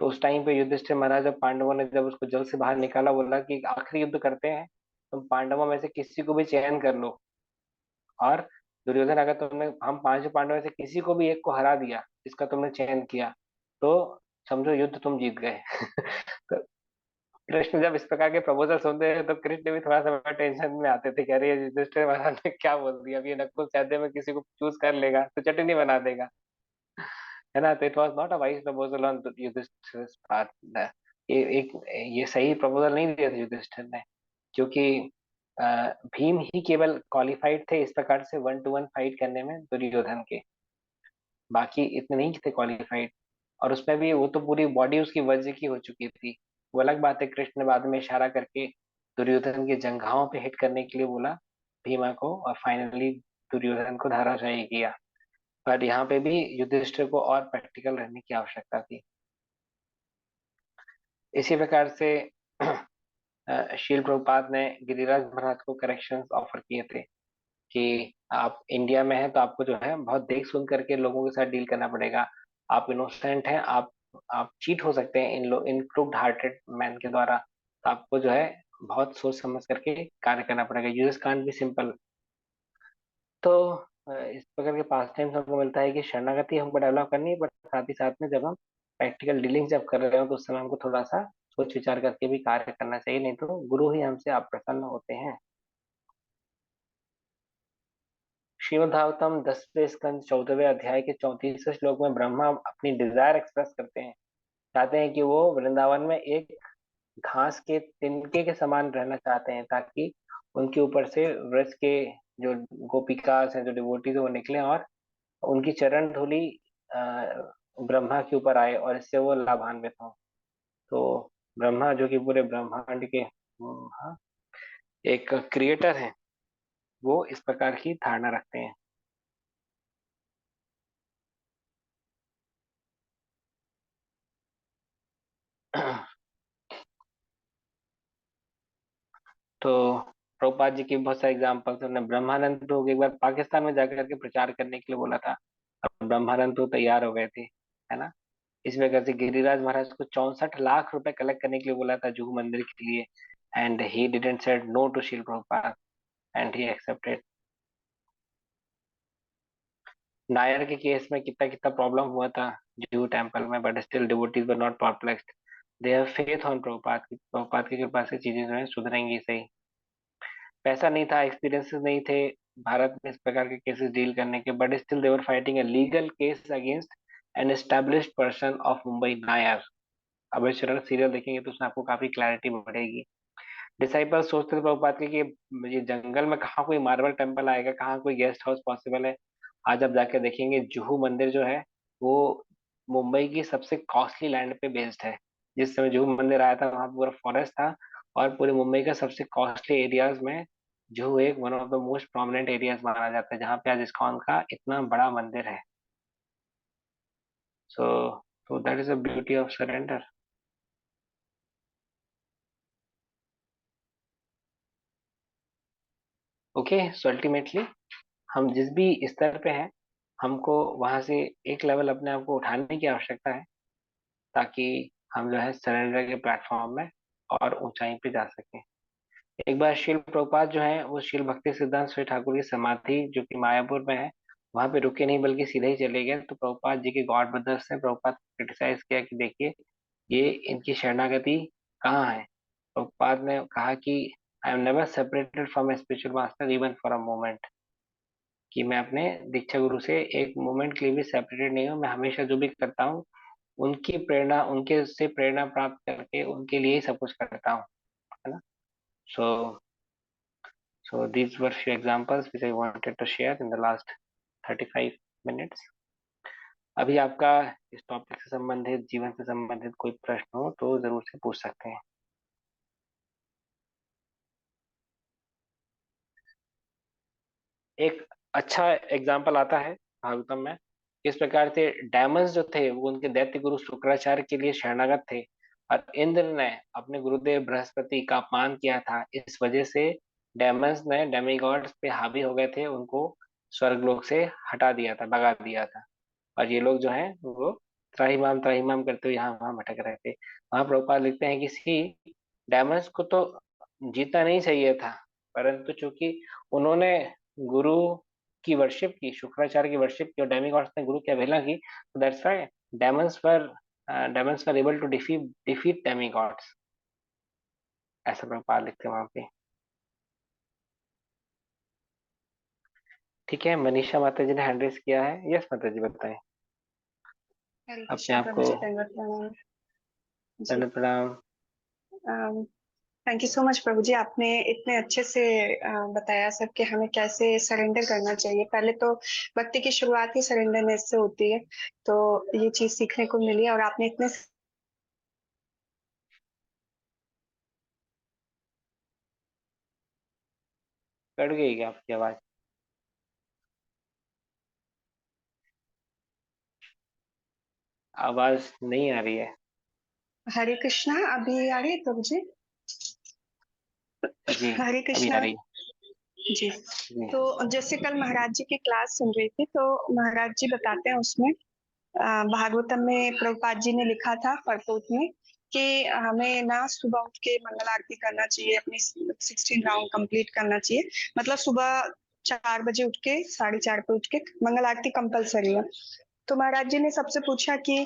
तो उस टाइम पे युधिष्ठिर महाराज और पांडवों ने जब उसको जल से बाहर निकाला, बोला कि आखिरी युद्ध करते हैं, तुम पांडवों में से किसी को भी चयन कर लो, और दुर्योधन अगर तुमने हम पांचों पांडवों में से किसी को भी एक को हरा दिया जिसका तुमने चयन किया, तो समझो युद्ध तुम जीत गए। तो कृष्ण जब इस प्रकार के प्रपोजल सुनते हैं तो कृष्ण भी थोड़ा सा टेंशन में आते थे, कह रहे हैं युधिष्ठिर महाराज ने क्या बोल दिया, अब ये नकुल सहदेव में किसी को चूज कर लेगा तो चटनी बना देगा, है ना। तो it was not a wise proposal on Yudhishthira part. ये एक ये सही प्रपोजल नहीं दिया था युधिष्ठिर ने, क्योंकि अ, भीम ही केवल क्वालिफाइड थे इस प्रकार से वन टू वन फाइट करने में दुर्योधन के, बाकी इतने नहीं थे क्वालिफाइड। और उसमें भी वो तो पूरी बॉडी उसकी वज्र की हो चुकी थी। वो अलग बात है, कृष्ण ने बाद में इशारा करके दुर्योधन के जंघाओं पे हिट करने के लिए बोला भीमा को, और फाइनली दुर्योधन को धराशायी किया। पर यहाँ पे भी युधिष्ठिर को और प्रैक्टिकल रहने की आवश्यकता थी। इसी प्रकार से शील प्रभुपाद ने गिरिराज महाराज को करेक्शंस ऑफर किए थे कि आप इंडिया में हैं तो आपको जो है बहुत देख सुन करके लोगों के साथ डील करना पड़ेगा। आप इनोसेंट हैं, आप चीट हो सकते हैं इन क्रूड हार्टेड मैन के द्वारा, तो आपको जो है बहुत सोच समझ करके कार्य करना पड़ेगा। Use can't be simple. तो इस प्रकार के पास टाइम हमको मिलता है कि शरणागति हमको डेवलप करनी है, बट साथ ही साथ में जब हम प्रैक्टिकल डीलिंग जब कर रहे हो तो उस समय हमको थोड़ा सा सोच विचार करके भी कार्य करना चाहिए, नहीं तो गुरु ही हमसे अप्रसन्न होते हैं। श्रीमद् भागवतम 10वें स्कंद 14वें अध्याय के 34वें श्लोक में ब्रह्मा अपनी डिजायर एक्सप्रेस करते हैं, चाहते हैं कि वो वृंदावन में एक घास के तिनके के समान रहना चाहते हैं, ताकि उनके ऊपर से व्रज के जो गोपिकास हैं, जो डिवोटीज है, वो निकले और उनकी चरण धूलि अ, ब्रह्मा के ऊपर आए और इससे वो लाभान्वित हों। तो ब्रह्मा जो कि पूरे ब्रह्मांड के हाँ, एक क्रिएटर हैं, वो इस प्रकार की धारणा रखते हैं। तो प्रभुपाद जी की बहुत सारे एग्जाम्पल्स, उन्होंने ब्रह्मानंद तो एक बार पाकिस्तान में जाकर के प्रचार करने के लिए बोला था, अब ब्रह्मानंद तो तैयार हो गए थे, है ना। इस वजह से गिरिराज महाराज को 64 लाख रुपए कलेक्ट करने के लिए बोला था जुहू मंदिर के लिए, and he didn't said no to Srila Prabhupada, and he accepted. Nair के केस में कितना कितना प्रॉब्लम हुआ था जुहू टेम्पल में, but still devotees were not perplexed. They have faith on Prabhupada की, प्रभुपाद की कृपा से चीजें जो है सुधरेंगी सही। पैसा नहीं था, एक्सपीरियंसेस नहीं थे भारत में इस प्रकार के केसेस डील करने के, but still they were fighting a legal case against an established person of Mumbai, Nair. अब इस सीरियल देखेंगे तो उसमें आपको काफी क्लैरिटी बढ़ेगी। डिसाइपल सोचते थे प्रभुपाद के कि ये जंगल में कहाँ कोई मार्बल टेम्पल आएगा, कहाँ कोई गेस्ट हाउस पॉसिबल है। आज आप जाके देखेंगे जुहू मंदिर जो है वो मुंबई की सबसे कॉस्टली लैंड पे बेस्ड है। जिस समय जुहू मंदिर आया था वहां पूरा फॉरेस्ट था, और पूरे मुंबई का सबसे कॉस्टली एरियाज में जुहू एक one of the most prominent areas माना जाता है, जहाँ पे आज इस्कॉन का इतना बड़ा मंदिर है। So so that is the beauty of surrender. Okay, so ultimately हम जिस भी स्तर पे हैं हमको वहां से एक लेवल अपने आप को उठाने की आवश्यकता है, ताकि हम जो है सरेंडर के प्लेटफॉर्म में और ऊंचाई पे जा सकें। एक बार शिल प्रभुपाद जो है वो शिल भक्ति सिद्धांत श्री ठाकुर की समाधि जो कि मायापुर में है, वहां पे रुके नहीं बल्कि सीधे ही चले गए। तो प्रभुपाद जी के गॉड ब्रदर्स ने प्रभुपाद क्रिटिसाइज किया कि देखिए ये इनकी शरणागति कहाँ है। प्रभुपाद ने कहा कि I am never separated from a spiritual master even for a moment, कि मैं अपने दीक्षा गुरु से एक मोमेंट के लिए भी सेपरेटेड नहीं हूँ। मैं हमेशा जो भी करता हूँ उनकी प्रेरणा, उनके से प्रेरणा प्राप्त करके उनके लिए ही सब कुछ करता हूँ, है ना। सो these were few examples which I wanted to share in the last 35 minutes. अभी आपका इस टॉपिक से संबंधित, जीवन से संबंधित कोई प्रश्न हो तो जरूर से पूछ सकते हैं। एक अच्छा एग्जाम्पल आता है भागवतम में, किस प्रकार से डायमंड्स जो थे वो उनके दैत्य गुरु शुक्राचार्य के लिए शरणागत थे, और इंद्र ने अपने गुरुदेव बृहस्पति का अपमान किया था। इस वजह से डायमंड्स ने डेमीगॉड्स पे हावी हो गए थे, उनको स्वर्गलोक से हटा दिया था, भगा दिया था। और ये लोग जो हैं वो त्राहिमाम त्राहिमाम करते हुए यहाँ वहां भटक रहे थे। वहां प्रभुपाद लिखते हैं कि सी डायमंड्स को तो जीतना नहीं चाहिए था, परंतु चूंकि उन्होंने गुरु की वर्शिप की, शुक्राचार्य की वर्शिप की, और डेमिगॉड्स ने गुरु की अवहेलना की, तो that's why demons were demons were able to defeat defeat demigods. ऐसा प्रभुपाद लिखते हैं वहां पे। ठीक है, मनीषा माता जी ने हैंड रेस किया है। यस माता जी बताएं हरे अपने कृष्णा आप प्रभु को। जी, दंडवत प्रणाम जी। दंड प्रणाम। थैंक यू सो मच प्रभु जी, आपने इतने अच्छे से बताया सब कि हमें कैसे सरेंडर करना चाहिए। पहले तो भक्ति की शुरुआत ही सरेंडरनेस से होती है, तो ये चीज सीखने को मिली और आपने इतने कट गई क्या आपकी आवाज? आवाज नहीं आ रही है। हरे कृष्णा अभी आ रही है प्रभु जी? जी हरे अभी आ कृष्णा रही है। जी। जी। तो जैसे कल महाराज जी की क्लास सुन रही थी, तो महाराज जी बताते हैं उसमें भागवतम में प्रभुपाद जी ने लिखा था परपोट में कि हमें ना सुबह उठ के मंगल आरती करना चाहिए, अपनी 16 राउंड कंप्लीट करना चाहिए। मतलब सुबह 4 बजे उठ के, 4:30 पे उठ के मंगल आरती कंपलसरी है। तो महाराज जी ने सबसे पूछा कि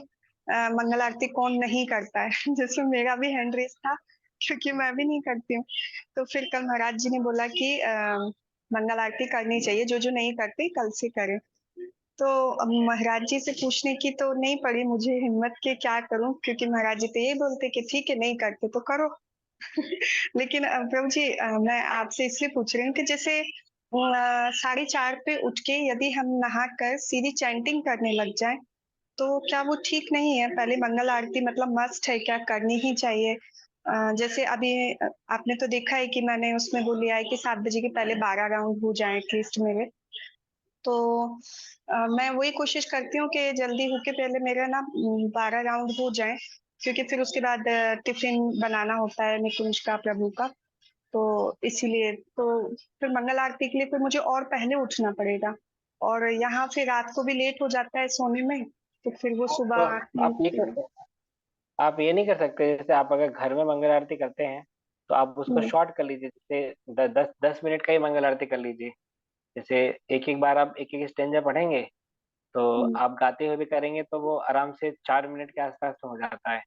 मंगल आरती कौन नहीं करता है जिसमें मेरा भी हैंड रेस था, क्योंकि मैं भी नहीं करती हूँ। तो फिर कल महाराज जी ने बोला कि मंगल आरती करनी चाहिए, जो जो नहीं करते कल से करे। तो अब महाराज जी से पूछने की तो नहीं पड़ी मुझे हिम्मत कि क्या करूं, क्योंकि महाराज जी तो ये बोलते कि ठीक है नहीं करते तो करो। लेकिन प्रभु जी, मैं आपसे इसलिए पूछ रही हूँ कि जैसे 4:30 पे उठ के यदि हम नहा कर सीधी चैंटिंग करने लग जाए, तो क्या वो ठीक नहीं है? पहले मंगल आरती मतलब मस्ट है क्या, करनी ही चाहिए? जैसे अभी आपने तो देखा है कि मैंने उसमें वो लिया है कि 7 बजे के पहले 12 राउंड हो जाए एटलीस्ट मेरे। तो मैं वही कोशिश करती हूँ कि जल्दी होके पहले मेरा ना 12 राउंड हो जाए, क्योंकि फिर उसके बाद टिफिन बनाना होता है निकुंज का, प्रभु का। तो इसीलिए तो फिर मंगल आरती के लिए फिर मुझे और पहले उठना पड़ेगा, और यहाँ फिर रात को भी लेट हो जाता है सोने में, तो फिर वो तो सुबह आप ये कर आप ये नहीं कर सकते, जैसे आप अगर घर में मंगल आरती करते हैं तो आप उसको हम्म, शॉर्ट कर लीजिए, जैसे 10 10 मिनट का ही मंगल आरती कर लीजिए। जैसे एक एक बार आप एक एक स्टेंजा पढ़ेंगे, तो हम्म, आप गाते हुए भी करेंगे तो वो आराम से 4 मिनट के आसपास में हो जाता है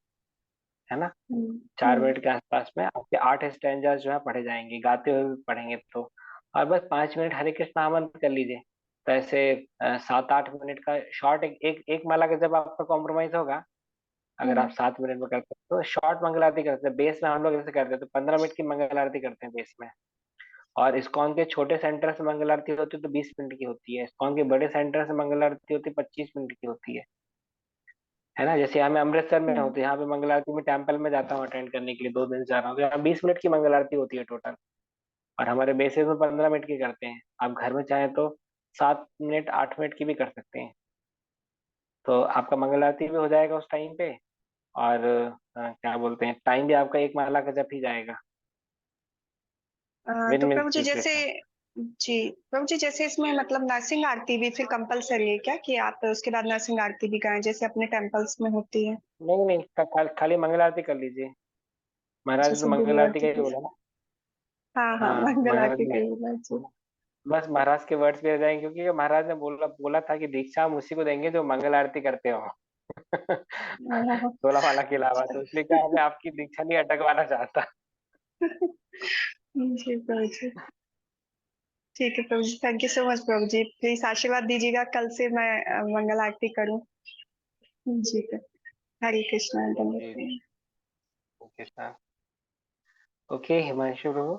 ना। हम्म, 4 मिनट के आसपास में आपके 8 स्टेंजास जो है पढ़े जाएंगे, गाते हुए भी पढ़ेंगे तो। और बस 5 मिनट हरे कृष्ण नाम कर लीजिए। तो ऐसे 7 8 मिनट का शॉर्ट एक माला का जब आपका कॉम्प्रोमाइज होगा, अगर आप हम्म, 7 मिनट में करते हैं तो शॉर्ट मंगल आरती करते हैं। बेस में हम लोग जैसे करते हैं तो 15 मिनट की मंगल आरती करते हैं बेस में। और इस्कॉन के छोटे सेंटर से मंगल आरती होती है तो 20 मिनट की होती है। इस्कॉन के बड़े सेंटर से मंगल आरती होती है 25 मिनट की होती है ना। जैसे यहाँ मैं अमृतसर में हूँ हम्म, तो यहाँ पे मंगल आरती में टेम्पल में जाता हूँ अटेंड करने के लिए, 2 दिन से जा रहा हूँ, तो यहाँ 20 मिनट की मंगल आरती होती है टोटल। और हमारे बेसिस में 15 मिनट की करते हैं। आप घर में चाहें तो 7 मिनट 8 मिनट की भी कर सकते हैं। तो आपका मंगल आरती भी हो जाएगा उस टाइम पे, और क्या बोलते हैं, टाइम भी आपका एक माला का जप ही जाएगा, विद तो प्रभु जी जैसे म्यूजिक। जी, प्रभु जी जैसे इसमें मतलब नरसिंह आरती भी फिर कंपल्सरी है क्या कि आप उसके बाद नरसिंह आरती भी गाएँ जैसे अपने टेम्पल्स में होती है? नहीं नहीं, खाली मंगल आरती कर लीजिए। महाराज अच्छा ने तो सिर्फ़ मंगल आरती गुरुवार का ही की बोला ना। हाँ, हाँ, हाँ, मंगल मंगल आरती आरती। कही है जी। बस महाराज के वर्ड्स पे जाएंगे, क्योंकि महाराज ने बोला बोला था कि दीक्षा हम उसी को देंगे जो मंगल आरती करते हो। ओह! 16 माला के अलावा, अच्छा। तो इसलिए क्या मैं आपकी दीक्षा नहीं अटकवाना चाहता। जी, प्रभु जी। ठीक है प्रभु जी, थैंक यू सो मच प्रभु जी। प्लीज़ आशीर्वाद दीजिएगा कल से मैं मंगल आरती करूँ। जी, हरे कृष्णा दंडवत जी जी। प्रणाम। Okay sir. Okay Himanshu Prabhu.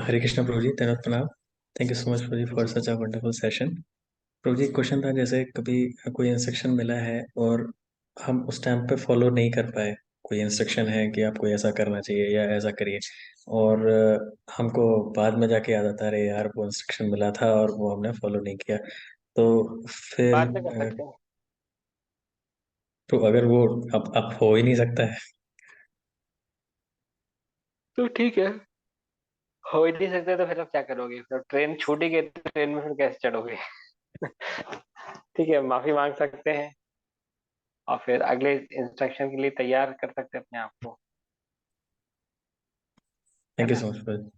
Hare Krishna Prabhu ji, धन्यवाद प्रणाम। Thank you so much Prabhu ji for ji such a wonderful session. Prabhu ji question था, जैसे कभी कोई इंस्ट्रक्शन मिला है और हम उस टाइम पे फॉलो नहीं कर पाए, कोई इंस्ट्रक्शन है कि आपको ऐसा करना चाहिए या ऐसा करिए, और हमको बाद में जाके याद आता है अरे यार वो इंस्ट्रक्शन मिला था और वो हमने फॉलो नहीं किया, तो फिर बाद में कर सकते हैं। तो अगर वो अब हो ही नहीं सकता है। तो ठीक है, हो ही नहीं सकते तो फिर आप क्या करोगे? फिर ट्रेन छूटी गई तो ट्रेन में फिर कैसे चढ़ोगे? ठीक है, माफी मांग सकते हैं और फिर अगले इंस्ट्रक्शन के लिए तैयार कर सकते हैं अपने आप को, है थैंक यू ना? सो मच प्रभु जी।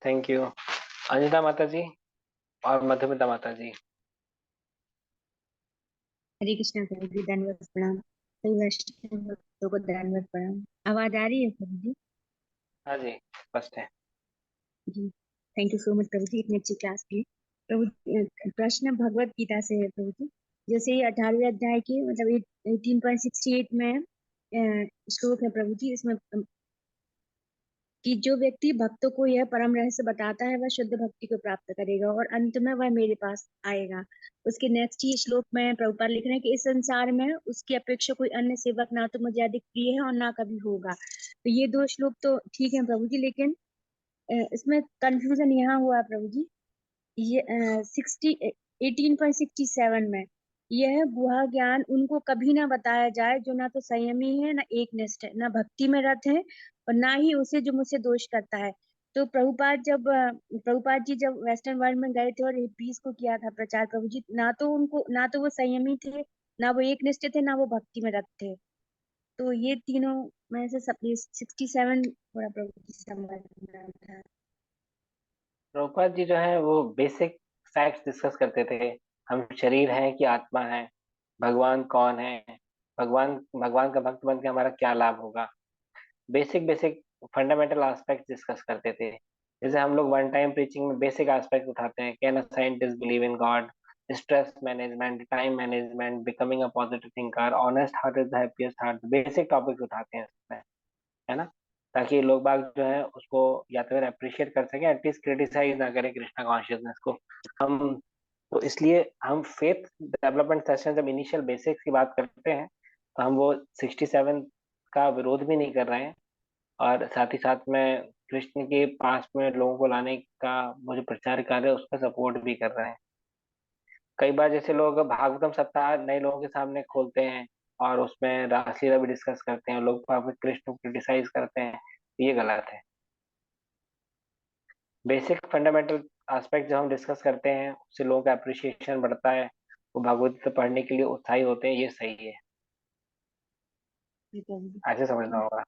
Thank you. अंजिता माता जी और मधुमिता माता जी। हरे कृष्णा प्रभु जी, दंडवत प्रणाम। सभी वैष्णव भक्तों को दंडवत प्रणाम। आवाज आ रही है प्रभु जी? हाँ जी, फर्स्ट है। जी, थैंक यू सो मच प्रभु जी, इतनी अच्छी क्लास की। प्रभु प्रश्न भगवत गीता से है प्रभु जी। जैसे ये 18वें अध्याय के मतलब 18.68 में श्लोक है प्रभु जी, इसमें कि जो व्यक्ति भक्तों को यह परम रहस्य बताता है वह शुद्ध भक्ति को प्राप्त करेगा और अंत में वह मेरे पास आएगा। उसके नेक्स्ट ही श्लोक में प्रभुपाद लिख रहे हैं कि इस संसार में उसकी अपेक्षा कोई अन्य सेवक ना तो मुझे अधिक प्रिय है और ना कभी होगा। तो ये दो श्लोक तो ठीक है प्रभु जी, लेकिन इसमें कंफ्यूजन यहाँ हुआ प्रभु जी। ये 18.67 में यह गुहा ज्ञान उनको कभी ना बताया जाए जो ना तो संयमी है, ना एकनिष्ठ है, ना भक्ति में रत है और ना ही उसे जो मुझसे दोष करता है। तो प्रभुपाद जी जब वेस्टर्न वर्ल्ड में गए थे और पीस को किया था प्रचार प्रभु जी, ना तो वो संयमी थे, ना वो एकनिष्ठ थे, ना वो भक्ति में रत थे। तो ये तीनों में से सब 67 थोड़ा प्रभु जी समझना था। प्रभुपाद जी जो है वो बेसिक फैक्ट्स डिस्कस करते थे। हम शरीर हैं कि आत्मा है, भगवान कौन है, भगवान भगवान का भक्त बन के हमारा क्या लाभ होगा, basic basic fundamental aspect discuss करते थे। जैसे हम लोग वन टाइम प्रीचिंग में बेसिक एस्पेक्ट उठाते हैं, can a scientist believe in God, stress management, time management, becoming a positive thinker, honest heart is the happiest heart, basic topic उठाते हैं इसमें, है ना? ताकि लोग बाग जो है उसको या तो फिर अप्रिशिएट कर सकें, एटलीस्ट क्रिटिसाइज ना करें कृष्णा कॉन्शियसनेस को। हम तो इसलिए हम फेथ डेवलपमेंट सेशन जब इनिशियल बेसिक्स की बात करते हैं तो हम वो 67 का विरोध भी नहीं कर रहे हैं, और साथ ही साथ में कृष्ण के पास में लोगों को लाने का वो जो प्रचार कार्य है उसका सपोर्ट भी कर रहे हैं। कई बार जैसे लोग भागवतम सप्ताह नए लोगों के सामने खोलते हैं और उसमें रासलीला भी डिस्कस करते हैं, लोग कृष्ण को क्रिटिसाइज करते हैं, ये गलत है। बेसिक फंडामेंटल एस्पेक्ट जब हम डिस्कस करते हैं उससे लोगों का अप्रिसिएशन बढ़ता है, वो भगवत गीता पढ़ने के लिए उत्साही होते हैं, ये सही है। जी प्रभु जी। ऐसे समझना होगा।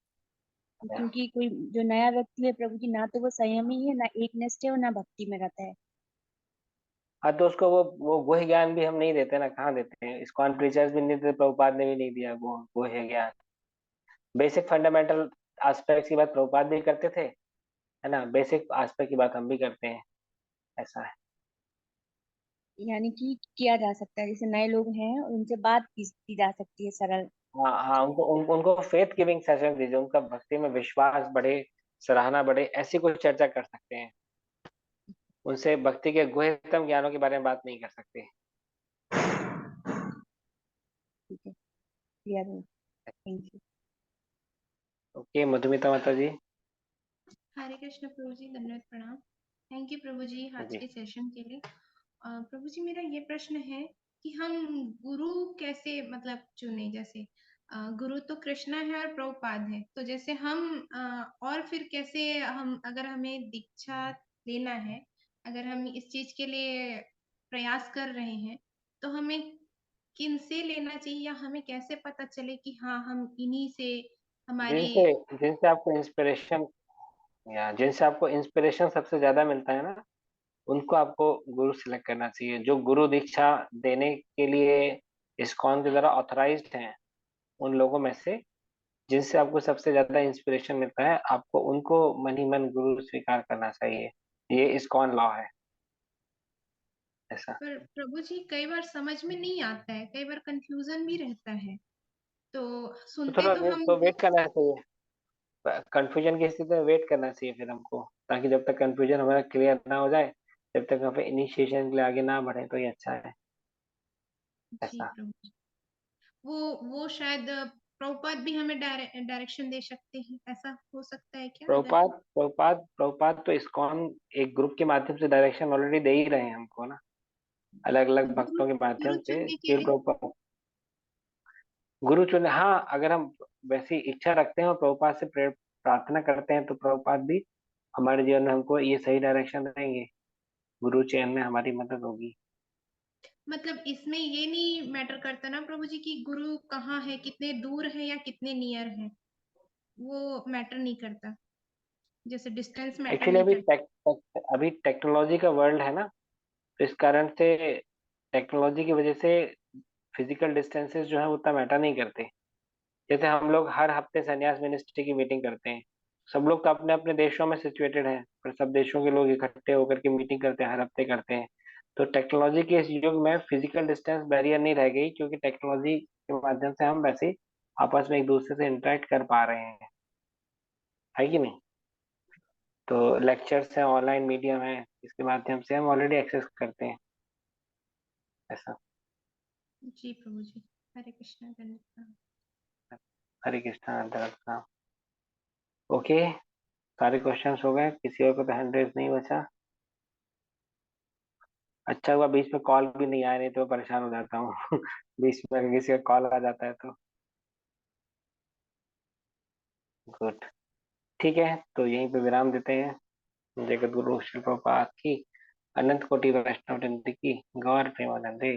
क्योंकि कोई जो नया व्यक्ति है प्रभु जी, ना तो वो संयमी है, ना एकनिष्ठ है और ना भक्ति में रहता है। हाँ, तो उसको वो ही ज्ञान भी हम नहीं देते ना, कहाँ देते हैं? इस्कॉन प्रीचर्स भी नहीं देते, प्रभुपाद ने भी नहीं दिया वो है ज्ञान। बेसिक फंडामेंटल एस्पेक्ट्स की बात प्रभुपाद भी करते थे, है ना? बेसिक एस्पेक्ट की बात हम भी करते हैं, ऐसा है। यानी कि किया जा सकता है, जैसे नए लोग हैं और उनसे बात की जा सकती है सरल। हाँ हाँ, उनको फेथ गिविंग सेशन दीजिए, उनका भक्ति में विश्वास बढ़े, सराहना बढ़े, ऐसी कोई चर्चा कर सकते हैं। उनसे भक्ति के गुह्यतम ज्ञानों के बारे में बात नहीं कर सकते। ठीक है, क्लियर है। Thank you. ओके मधुमिता माता जी। हरे कृष्ण प्रभु जी, दंडवत प्रणाम। थैंक यू प्रभु जी आज जी के सेशन के लिए। प्रभु जी मेरा ये प्रश्न है कि हम गुरु कैसे मतलब चुने, जैसे गुरु तो कृष्णा है और प्रभुपाद है, तो जैसे हम और फिर कैसे हम, अगर हमें दीक्षा लेना है, अगर हम इस चीज के लिए प्रयास कर रहे हैं, तो हमें किनसे लेना चाहिए, या हमें कैसे पता चले कि हाँ हम इन्हीं से हमारी। जिनसे जिनसे आपको इंस्पिरेशन, या जिनसे आपको इंस्पिरेशन सबसे ज्यादा मिलता है ना, उनको आपको गुरु सिलेक्ट करना चाहिए। जो गुरु दीक्षा देने के लिए इस्कॉन के द्वारा ऑथराइज्ड हैं, उन लोगों में से जिनसे आपको सबसे ज्यादा इंस्पिरेशन मिलता है, आपको उनको मन ही मन गुरु स्वीकार करना चाहिए। ये इस्कॉन लॉ है ऐसा। पर प्रभु जी कई बार समझ में नहीं आता है, कई बार कंफ्यूजन भी रहता है, तो तो सुनते थोड़ा तो हम तो वेट करना चाहिए। कंफ्यूजन की स्थिति में वेट करना चाहिए फिर हमको, ताकि जब तक कंफ्यूजन हमारा क्लियर ना हो जाए, जब तक हम इनिशिएशन के लिए आगे ना बढ़े, तो ये अच्छा है जी ऐसा। प्रभु जी। वो शायद प्रभुपाद भी हमें डायरेक्शन दे सकते हैं, ऐसा हो सकता है क्या अगर। प्रभुपाद तो इस्कॉन एक ग्रुप के माध्यम से डायरेक्शन ऑलरेडी दे ही रहे हैं हमको ना, अलग अलग गुरु भक्तों के गुरु माध्यम से। चुनने के कि लिए। प्रभुपाद गुरु चुने, हाँ, अगर हम वैसी इच्छा रखते हैं और प्रभुपाद से प्रार्थना करते हैं, तो प्रभुपाद भी हमारे जीवन में हमको ये सही डायरेक्शन देंगे, गुरु चयन में हमारी मदद होगी। मतलब इसमें ये नहीं मैटर करता ना प्रभु जी की गुरु कहाँ है, कितने दूर है या कितने नियर है, वो मैटर नहीं करता, जैसे डिस्टेंस मैटर एक्चुअली नहीं करता। अभी टेक्नोलॉजी का वर्ल्ड है ना, तो इस कारण से टेक्नोलॉजी की वजह से फिजिकल डिस्टेंसेस जो है उतना मैटर नहीं करते। जैसे हम लोग हर हफ्ते संन्यास मिनिस्ट्री की मीटिंग करते हैं, सब लोग तो अपने अपने देशों में सिचुएटेड हैं, पर सब देशों के लोग इकट्ठे होकर के मीटिंग करते हैं, हर हफ्ते करते हैं। तो टेक्नोलॉजी के इस युग में फिजिकल डिस्टेंस बैरियर नहीं रह गई, क्योंकि टेक्नोलॉजी के माध्यम से हम वैसे ही आपस में एक दूसरे से इंटरेक्ट कर पा रहे हैं, है कि नहीं। तो लेक्चर्स हैं, ऑनलाइन मीडियम है, इसके माध्यम से हम ऑलरेडी एक्सेस करते हैं ऐसा। जी प्रभु जी। हरे कृष्णा, दंडवत प्रणाम। हरे कृष्णा, धन्यवाद। ओके, सारे क्वेश्चंस हो गए, किसी और को तो हैंड रेज नहीं बचा। अच्छा हुआ बीच में कॉल भी नहीं आया, नहीं तो मैं परेशान हो जाता हूँ बीच में अगर किसी का कॉल आ जाता है तो। गुड, ठीक है, तो यहीं पे विराम देते हैं। जगत गुरु श्री प्रभुपाद की, अनंत कोटि वैष्णव वृंद की, गौर प्रेमानंदे।